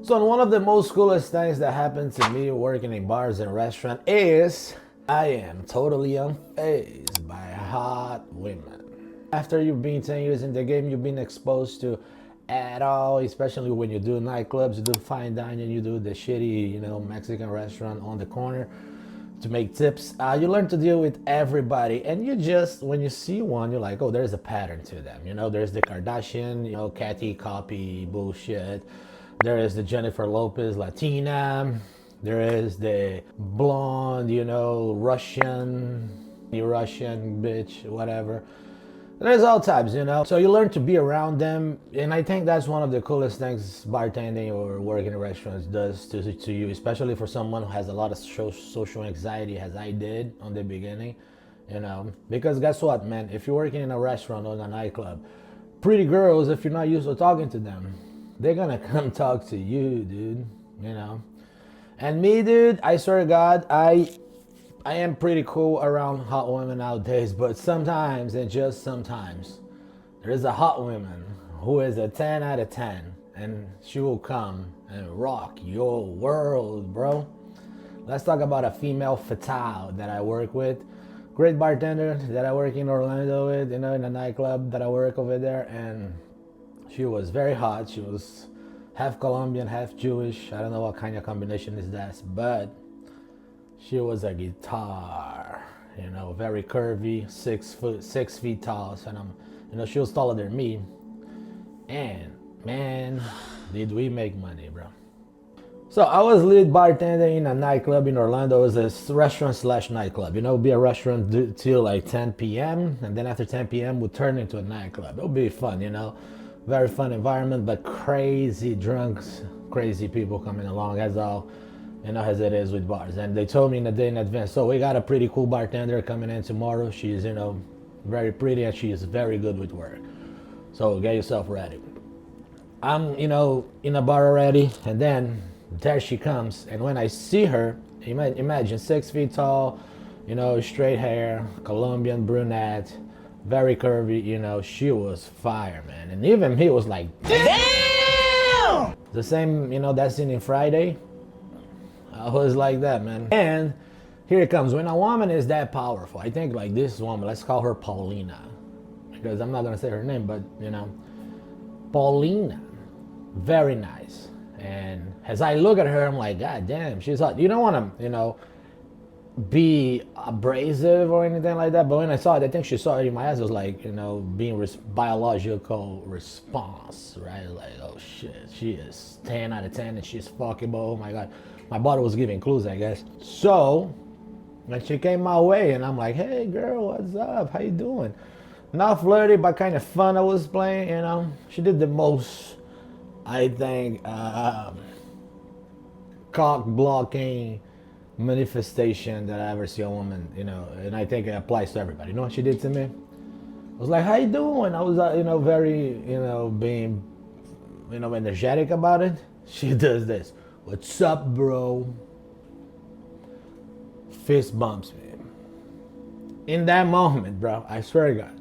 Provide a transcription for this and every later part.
So one of the most coolest things that happened to me working in bars and restaurants is I am totally unfazed by hot women. After you've been 10 years in the game, you've been exposed to at all, especially when you do nightclubs, you do fine dining, you do the shitty, Mexican restaurant on the corner to make tips. You learn to deal with everybody, and you just, when you see one, you're like, oh, there's a pattern to them. There's the Kardashian, Cathy copy bullshit. There is the Jennifer Lopez Latina. There is the blonde, Russian bitch, whatever. There's all types, So you learn to be around them, and I think that's one of the coolest things bartending or working in restaurants does to you, especially for someone who has a lot of social anxiety, as I did on the beginning, Because guess what, man? If you're working in a restaurant or in a nightclub, pretty girls, if you're not used to talking to them, they're gonna come talk to you, dude. And me, dude, I swear to God, I am pretty cool around hot women nowadays, but sometimes, and just sometimes, there is a hot woman who is a 10 out of 10, and she will come and rock your world, bro. Let's talk about a female fatale that I work with. Great bartender that I work in Orlando with, in a nightclub that I work over there, and she was very hot. She was half Colombian, half Jewish. I don't know what kind of combination is that, but she was a guitar, very curvy, 6 feet tall. So she was taller than me. And man, did we make money, bro. So I was lead bartender in a nightclub in Orlando. It was a restaurant / nightclub. It'd be a restaurant till like 10 p.m. And then after 10 p.m. would turn into a nightclub. It would be fun, Very fun environment, but crazy drunks, crazy people coming along, as all, as it is with bars. And they told me in a day in advance, so we got a pretty cool bartender coming in tomorrow. She's, very pretty, and she is very good with work. So get yourself ready. I'm, in a bar already, and then there she comes. And when I see her, imagine 6 feet tall, straight hair, Colombian brunette, very curvy, she was fire, man. And even he was like, damn! The same, that scene in Friday, I was like that, man. And here it comes. When a woman is that powerful, I think like this woman, let's call her Paulina, because I'm not gonna say her name, but Paulina, very nice. And as I look at her, I'm like, God damn, she's hot. You don't wanna, be abrasive or anything like that, but when I saw it, I think she saw it in my eyes. It was like, being biological response, right? Like, oh shit, she is 10 out of 10 and she's fuckable. Oh my God, my body was giving clues, I guess. So when she came my way, and I'm like, hey girl, what's up? How you doing? Not flirty, but kind of fun I was playing. She did the most, I think, cock blocking manifestation that I ever see a woman, and I think it applies to everybody. You know what she did to me? I was like, how you doing? I was, very, being, energetic about it. She does this. What's up, bro? Fist bumps me. In that moment, bro, I swear to God,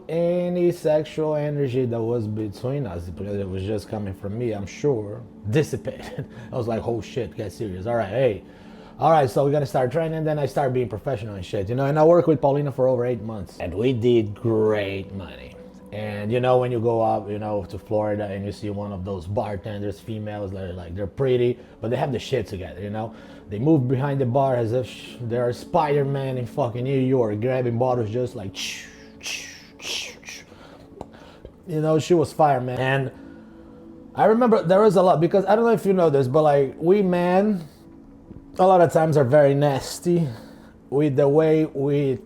any sexual energy that was between us, because it was just coming from me, I'm sure, dissipated. I was like, oh shit, get serious. All right, hey. All right, so we're gonna start training. Then I start being professional and shit, and I worked with Paulina for over 8 months, and we did great money. And when you go up, to Florida, and you see one of those bartenders, females, they're pretty, but they have the shit together, They move behind the bar as if they're Spider-Man in fucking New York, grabbing bottles just like, she was fire, man. And I remember there was a lot, because I don't know if you know this, but like we men, a lot of times are very nasty with the way we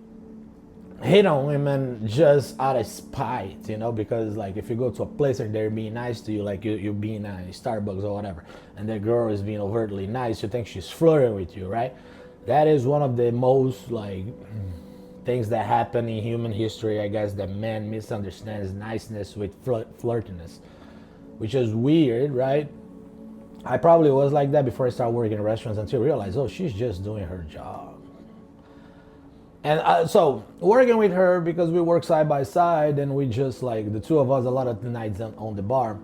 hit on women just out of spite, because like if you go to a place and they're being nice to you, like you being at Starbucks or whatever, and that girl is being overtly nice, you think she's flirting with you, right? That is one of the most like things that happen in human history, I guess, that men misunderstands niceness with flirtiness, which is weird, right? I probably was like that before I started working in restaurants, until I realized, oh, she's just doing her job. And so working with her, because we work side by side, and we just like the two of us a lot of the nights on the bar,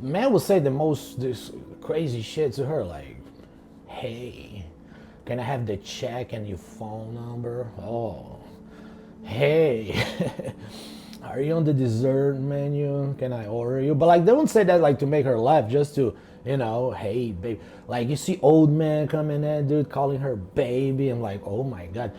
man would say the most this crazy shit to her, like, hey, can I have the check and your phone number? Oh, hey, are you on the dessert menu? Can I order you? But like, they won't say that like to make her laugh, just to, you know, hey, babe. Like, you see old man coming in, dude, calling her baby. I'm like, oh my God.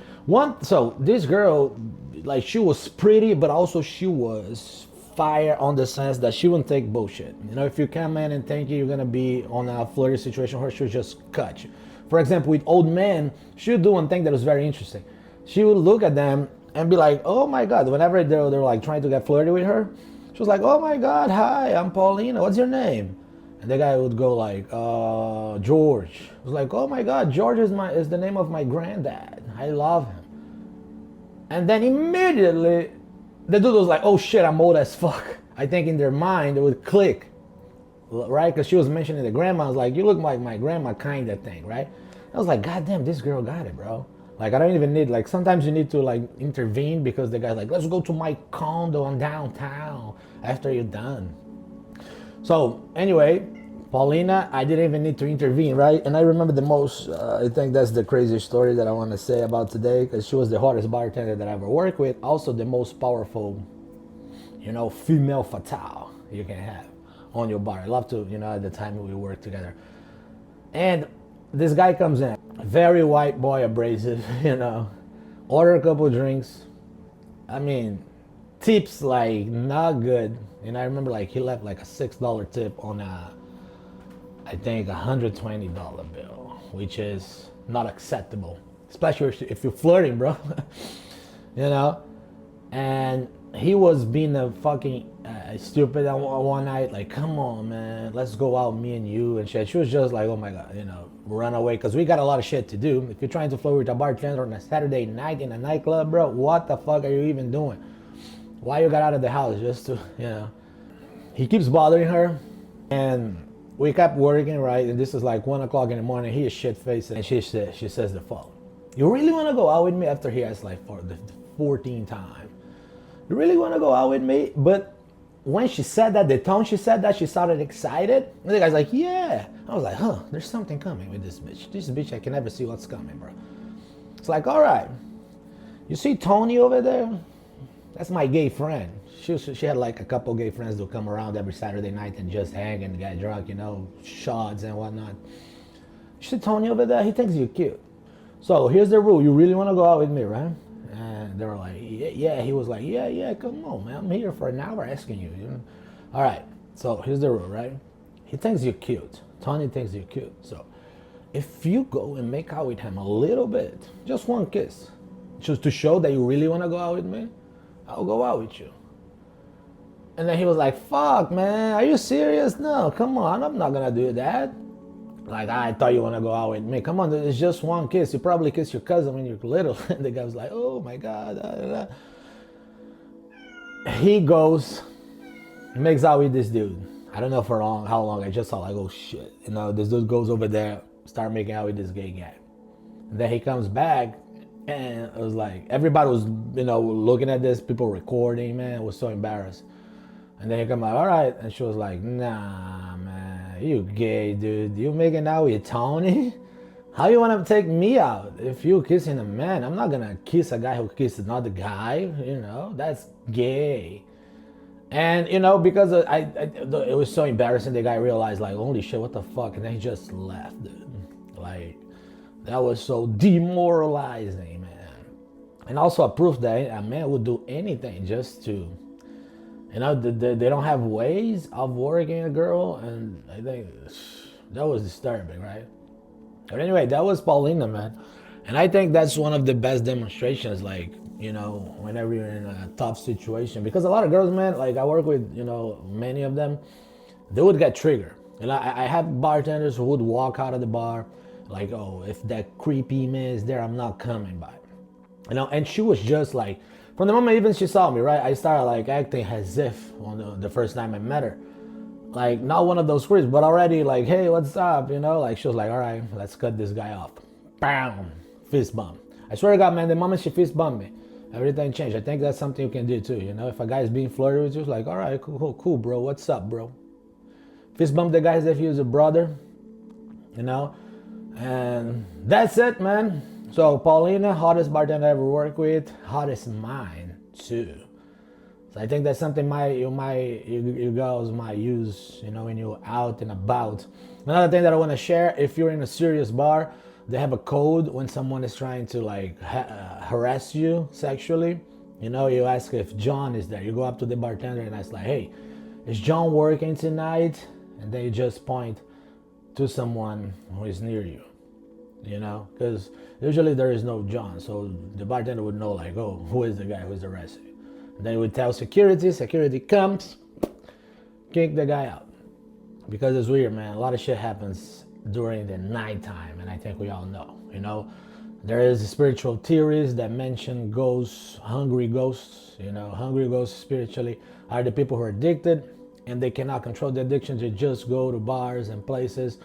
So this girl, like, she was pretty, but also she was fire on the sense that she wouldn't take bullshit. You know, if you come in and think you're gonna be on a flirty situation, her she'll just cut you. For example, with old men, she would do one thing that was very interesting. She would look at them and be like, oh my God, whenever they're like trying to get flirty with her, she was like, oh my God, hi, I'm Paulina, what's your name? And the guy would go like, George. It was like, oh my God, George is the name of my granddad. I love him. And then immediately, the dude was like, oh shit, I'm old as fuck. I think in their mind, it would click, right? Because she was mentioning the grandma. I was like, you look like my grandma kind of thing, right? I was like, God damn, this girl got it, bro. Like, I don't even need, like, sometimes you need to, like, intervene because the guy's like, let's go to my condo in downtown after you're done. So, anyway, Paulina, I didn't even need to intervene, right? And I remember the most, I think that's the craziest story that I want to say about today, because she was the hottest bartender that I ever worked with. Also, the most powerful, you know, female fatale you can have on your bar. I love to, you know, at the time we worked together. And this guy comes in, very white boy, abrasive, you know, order a couple drinks. I mean, tips like not good. And I remember like he left like a $6 tip on a, I think $120 bill, which is not acceptable, especially if you're flirting, bro. You know. And he was being a fucking stupid one night, like, come on, man, let's go out, me and you and shit. She was just like, oh my God, you know, run away, because we got a lot of shit to do. If you're trying to flirt with a bartender on a Saturday night in a nightclub, bro, what the fuck are you even doing? Why you got out of the house? Just to, you know. He keeps bothering her, and we kept working, right? And this is like 1 o'clock in the morning. He is shit-faced, and she says the phone. You really want to go out with me? After he asked like for the 14th time. You really want to go out with me? But when she said that, the tone she said that, she sounded excited. And the guy's like, yeah. I was like, huh, there's something coming with this bitch. This bitch, I can never see what's coming, bro. It's like, all right. You see Tony over there? That's my gay friend. She had like a couple gay friends that would come around every Saturday night and just hang and get drunk, you know, shots and whatnot. You see Tony over there? He thinks you're cute. So here's the rule. You really want to go out with me, right? And they were like, yeah. He was like, yeah, come on, man. I'm here for an hour asking you, you know. All right. So here's the rule, right? He thinks you're cute. Tony thinks you're cute. So if you go and make out with him a little bit, just one kiss, just to show that you really want to go out with me, I'll go out with you. And then he was like, fuck, man, are you serious? No, come on, I'm not gonna do that. Like, I thought you wanna go out with me. Come on, it's just one kiss. You probably kissed your cousin when you're little. And the guy was like, oh my God. Da, da, da. He goes, makes out with this dude. I don't know for how long. I just saw like, oh shit. You know, this dude goes over there, start making out with this gay guy. And then he comes back, and it was like, everybody was, you know, looking at this, people recording, man. It was so embarrassed. And then he come like, all right. And she was like, nah, man, you gay, dude. You making out with Tony? How you want to take me out? If you kissing a man, I'm not going to kiss a guy who kissed another guy. You know, that's gay. And, you know, because it was so embarrassing, the guy realized, like, holy shit, what the fuck? And then he just left, dude. Like, that was so demoralizing, man. And also a proof that a man would do anything just to, you know, they don't have ways of working a girl, and I think that was disturbing, right? But anyway, that was Paulina, man. And I think that's one of the best demonstrations, like, you know, whenever you're in a tough situation. Because a lot of girls, man, like I work with, you know, many of them, they would get triggered. And I have bartenders who would walk out of the bar like, oh, if that creepy man is there, I'm not coming by. You know, and she was just like, from the moment even she saw me, right, I started like acting as if on the first time I met her. Like, not one of those creeps, but already like, hey, what's up? You know, like she was like, all right, let's cut this guy off. Bam, fist bump. I swear to God, man, the moment she fist bumped me, everything changed. I think that's something you can do too. You know, if a guy is being flirty with you, it's like, all right, cool, bro. What's up, bro? Fist bump the guys if he's a brother, you know. And that's it, man. So Paulina, hottest bartender I ever worked with, hottest mine too. So I think that's something you girls might use, you know, when you're out and about. Another thing that I want to share: if you're in a serious bar, they have a code when someone is trying to like harass you sexually. You know, you ask if John is there. You go up to the bartender and ask like, "Hey, is John working tonight?" And then you just point to someone who is near you. You know, because usually there is no John, so the bartender would know like, "Oh, who is the guy who's arrested?" They would tell security. Security comes, kick the guy out. Because it's weird, man. A lot of shit happens during the nighttime, and I think we all know. You know, there is spiritual theories that mention ghosts, hungry ghosts. You know, hungry ghosts spiritually are the people who are addicted, and they cannot control the addiction. They just go to bars and places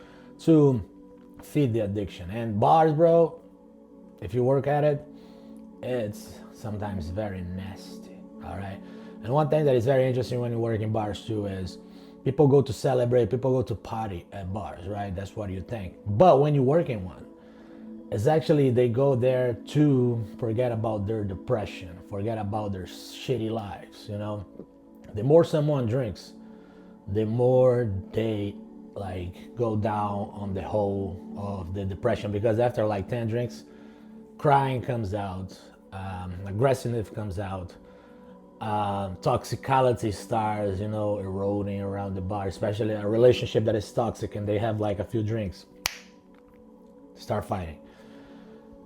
to feed the addiction. And bars, bro, if you work at it, it's sometimes very nasty. All right. And one thing that is very interesting when you work in bars too is people go to celebrate, people go to party at bars, right? That's what you think. But when you work in one, it's actually they go there to forget about their depression, forget about their shitty lives, you know. The more someone drinks, the more they like go down on the hole of the depression, because after like 10 drinks, crying comes out, aggressiveness comes out, toxicality starts, you know, eroding around the bar, especially a relationship that is toxic and they have like a few drinks, start fighting.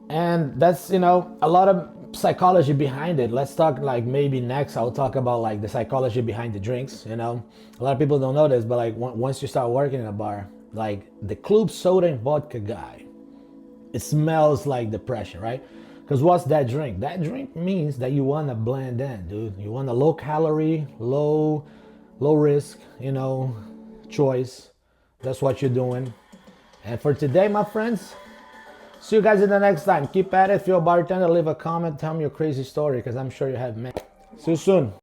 And that's, you know, a lot of psychology behind it. Let's talk like maybe next I'll talk about like the psychology behind the drinks. You know, a lot of people don't know this, but like once you start working in a bar, like the club soda and vodka guy, it smells like depression, right? Because what's that drink? That drink means that you want to blend in, dude. You want a low calorie, low risk, you know, choice. That's what you're doing. And for today, my friends, see you guys in the next time. Keep at it. If you're a bartender, leave a comment. Tell me your crazy story, because I'm sure you have many. See you soon.